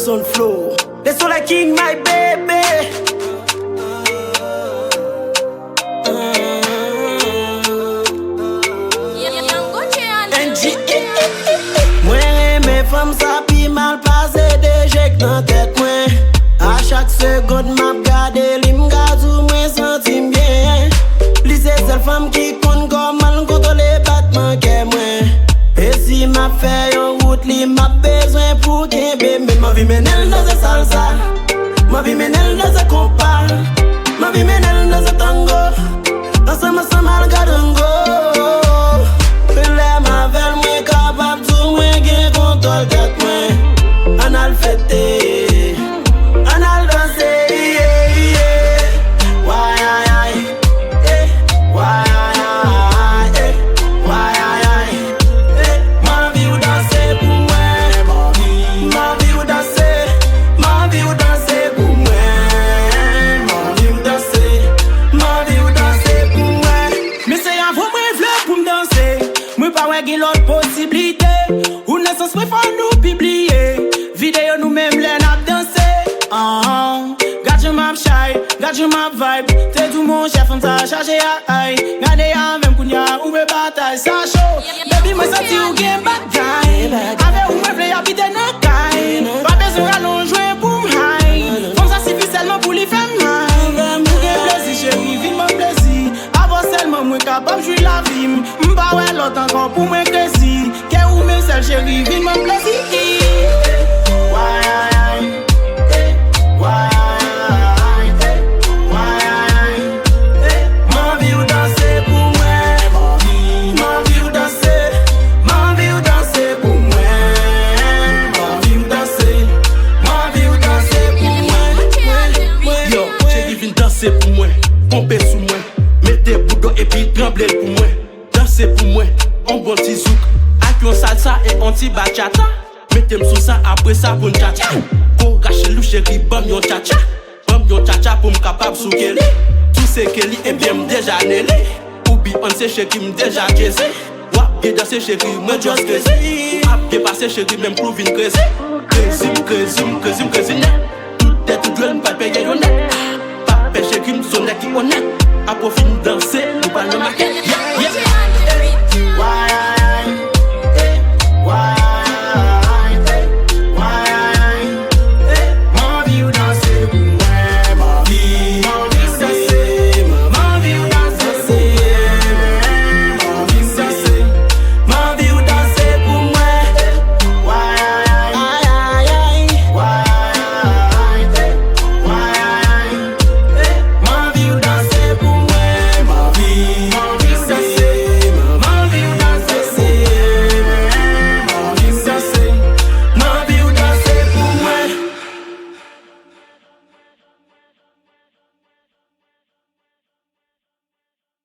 Jackson flow. The soul like king, my baby. Moi, mes femmes, ça pi mal passé, des jets dans tête, moi. À chaque seconde, m'a gardé, li m'gazou, moi, senti bien. Li c'est celle femme qui compte comme mal contre les battements que moi. Et si m'a fait une route, li m'a besoin pour qu'un bébé. Ma vie mène dans ce salsa, ma vie mène dans ce compas, ma vie mène dans ce tango. Ensemble, ça m'a gadongo. Les m'avelle, moi, capable, tout, moi, qui contrôle tête, moi. On a le fêté, on a le dansé, yeah, yeah. Why, aïe, aïe, eh, why, aïe, aïe, eh, why, aïe, aïe, eh. Ma vie, vous dansez pour moi, ma vie, vous dansez, ma vie, vous dansez pour moi, ma vie, vous dansez, ma vie, vous dansez pour moi. Mais c'est un vrai fleur pour me danser. Moi, pas ouais, l'autre possibilité. Ou naissance, moi, faut nous publier. Vidéo, nous-mêmes, les n'a dansé. Got you map shy, got you map vibe. T'es tout mon chef, on t'a chargé à aïe. Gardez à même qu'on y a ou me bataille, ça chaud. Baby, moi, senti ou game bataille. Avec ou me play, habiter nos cailles. Pas besoin d'allons jouer pour m'high. Comme ça, suffit seulement pour les femmes. Pour qu'un plaisir, chérie, vite mon plaisir. Avant seulement, moi, capable de jouer la vie. M'pas ouais, l'autre encore pour moi, crazy. Qu'est ou même seul, chérie, vite mon plaisir. Why, ma vie ou danser pour moi, ma vie ou danser, ma vie ou danser pour moi, ma vie ou danser, ma vie ou danser pour moi. Yo, chérie vient danser pour moi, pomper sous moi, mettez boudon et puis trembler pour moi, danser pour moi, on bon petit zouk, avec un salsa et un petit bachata, mettez-moi sous ça après ça pour une tcha-tcha. Pour racher le chéri, bam yon tcha-tcha. Bam yon tcha-tcha pour m'capable sous Kelly. Tout c'est Kelly et bien m'déja Nelly. Ou bi on sait chéri m'déja Jesse. Wap ge danser chéri, moi just crazy. Ap ge passer chéri même pour vin crazy. Crazy net. Tout est tout drôle, m'pas payer yon net. Pas pêcher qui m'sonne qui honnête. A profit danser, nous pas le maquette.